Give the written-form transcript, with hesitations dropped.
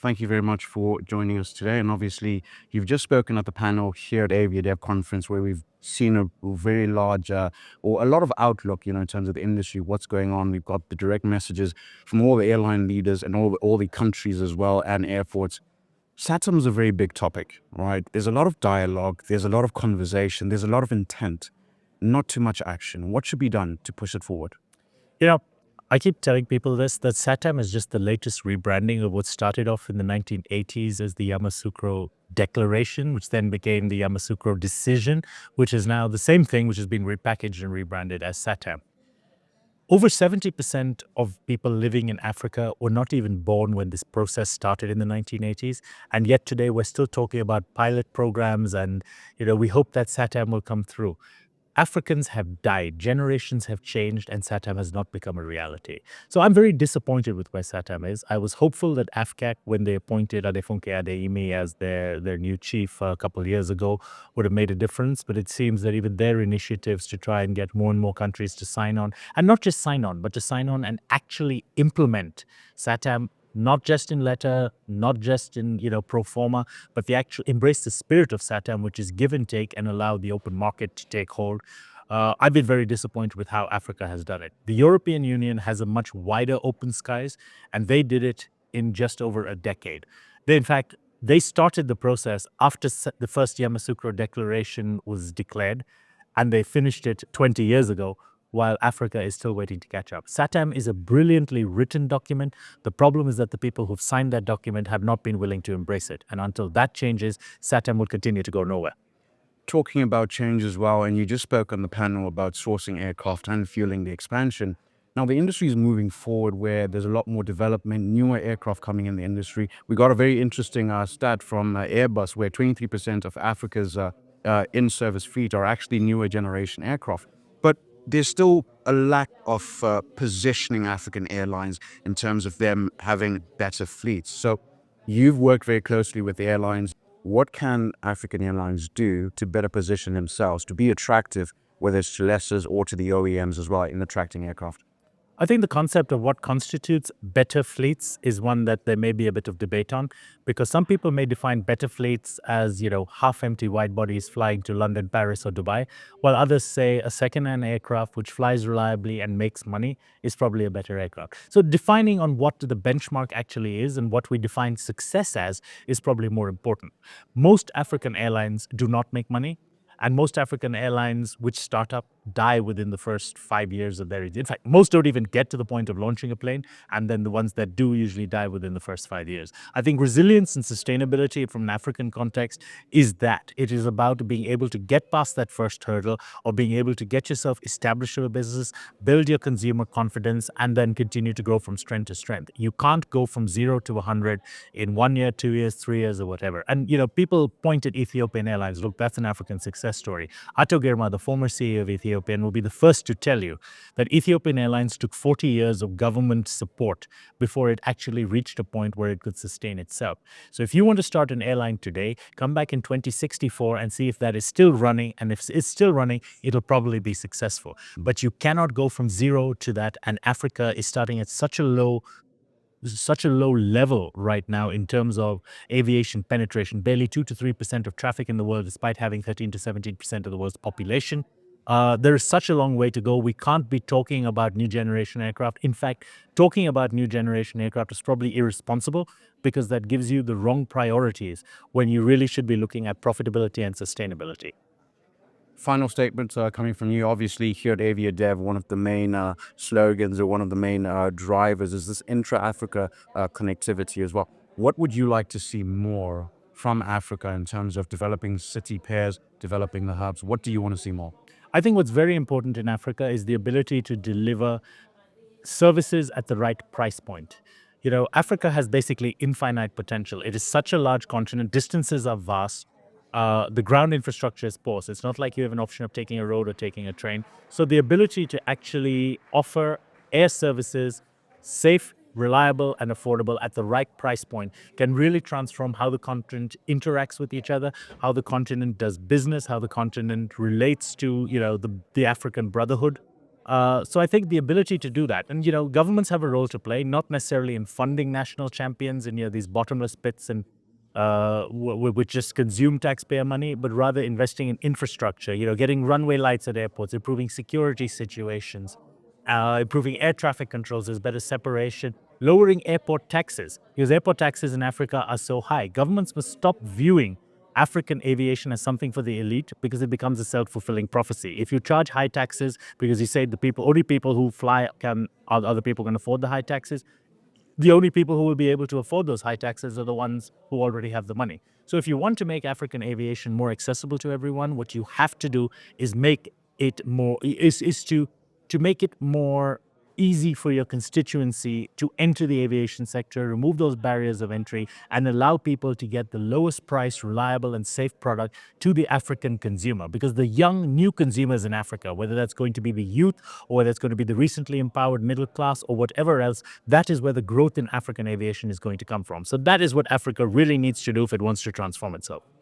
thank you very much for joining us today. And obviously, you've just spoken at the panel here at AviaDev conference, where we've seen a very large or a lot of outlook, in terms of the industry, what's going on. We've got the direct messages from all the airline leaders and all the countries as well, and airports. SAATM is a very big topic, right? There's a lot of dialogue, there's a lot of conversation, there's a lot of intent, not too much action. What should be done to push it forward? You know, I keep telling people this, that SAATM is just the latest rebranding of what started off in the 1980s as the Yamoussoukro Declaration, which then became the Yamoussoukro Decision, which is now the same thing, which has been repackaged and rebranded as SAATM. Over 70% of people living in Africa were not even born when this process started in the 1980s. And yet today we're still talking about pilot programs and, we hope that SAATM will come through. Africans have died, generations have changed, and SAATM has not become a reality. So I'm very disappointed with where SAATM is. I was hopeful that AFCAC, when they appointed Adefunke Adeyemi as their new chief a couple of years ago, would have made a difference. But it seems that even their initiatives to try and get more and more countries to sign on, and not just sign on, but to sign on and actually implement SAATM, not just in letter, not just in, pro forma, but they actually embrace the spirit of SAATM, which is give and take and allow the open market to take hold. I've been very disappointed with how Africa has done it. The European Union has a much wider open skies, and they did it in just over a decade. In fact, they started the process after the first Yamoussoukro Declaration was declared, and they finished it 20 years ago, while Africa is still waiting to catch up. SAATM is a brilliantly written document. The problem is that the people who've signed that document have not been willing to embrace it. And until that changes, SAATM will continue to go nowhere. Talking about change as well, and you just spoke on the panel about sourcing aircraft and fueling the expansion. Now, the industry is moving forward where there's a lot more development, newer aircraft coming in the industry. We got a very interesting stat from Airbus, where 23% of Africa's in-service fleet are actually newer generation aircraft. But there's still a lack of positioning African airlines in terms of them having better fleets. So you've worked very closely with the airlines. What can African airlines do to better position themselves, to be attractive, whether it's to lessors or to the OEMs as well, in attracting aircraft? I think the concept of what constitutes better fleets is one that there may be a bit of debate on, because some people may define better fleets as, half-empty wide bodies flying to London, Paris, or Dubai, while others say a second-hand aircraft which flies reliably and makes money is probably a better aircraft. So defining on what the benchmark actually is and what we define success as is probably more important. Most African airlines do not make money. And most African airlines which start up die within the first 5 years of their... In fact, most don't even get to the point of launching a plane. And then the ones that do usually die within the first 5 years. I think resilience and sustainability from an African context is that. It is about being able to get past that first hurdle, or being able to get yourself established in a business, build your consumer confidence, and then continue to grow from strength to strength. You can't go from 0 to 100 in 1 year, 2 years, 3 years, or whatever. And, people point at Ethiopian Airlines. Look, that's an African success story. Ato Girma, the former CEO of Ethiopian, will be the first to tell you that Ethiopian Airlines took 40 years of government support before it actually reached a point where it could sustain itself. So if you want to start an airline today, come back in 2064 and see if that is still running. And if it's still running, it'll probably be successful. But you cannot go from 0 to that. And Africa is starting at such a low level right now in terms of aviation penetration, barely 2 to 3% of traffic in the world, despite having 13 to 17% of the world's population. There is such a long way to go. We can't be talking about new generation aircraft. In fact, talking about new generation aircraft is probably irresponsible, because that gives you the wrong priorities when you really should be looking at profitability and sustainability. Final statements coming from you. Obviously, here at AviaDev, one of the main slogans, or one of the main drivers, is this intra-Africa connectivity as well. What would you like to see more from Africa in terms of developing city pairs, developing the hubs? What do you want to see more? I think what's very important in Africa is the ability to deliver services at the right price point. Africa has basically infinite potential. It is such a large continent. Distances are vast. The ground infrastructure is poor. So it's not like you have an option of taking a road or taking a train. So the ability to actually offer air services, safe, reliable, and affordable at the right price point can really transform how the continent interacts with each other, how the continent does business, how the continent relates to, the African brotherhood. So I think the ability to do that, and governments have a role to play, not necessarily in funding national champions in these bottomless pits and which just consume taxpayer money, but rather investing in infrastructure. Getting runway lights at airports, improving security situations, improving air traffic controls, there's better separation, lowering airport taxes, because airport taxes in Africa are so high. Governments must stop viewing African aviation as something for the elite, because it becomes a self-fulfilling prophecy. If you charge high taxes because you say only people who fly are other people can afford the high taxes, the only people who will be able to afford those high taxes are the ones who already have the money. So if you want to make African aviation more accessible to everyone, what you have to do is make it more to make it more easy for your constituency to enter the aviation sector, remove those barriers of entry, and allow people to get the lowest price, reliable, and safe product to the African consumer. Because the young, new consumers in Africa, whether that's going to be the youth, or whether it's going to be the recently empowered middle class, or whatever else, that is where the growth in African aviation is going to come from. So that is what Africa really needs to do if it wants to transform itself.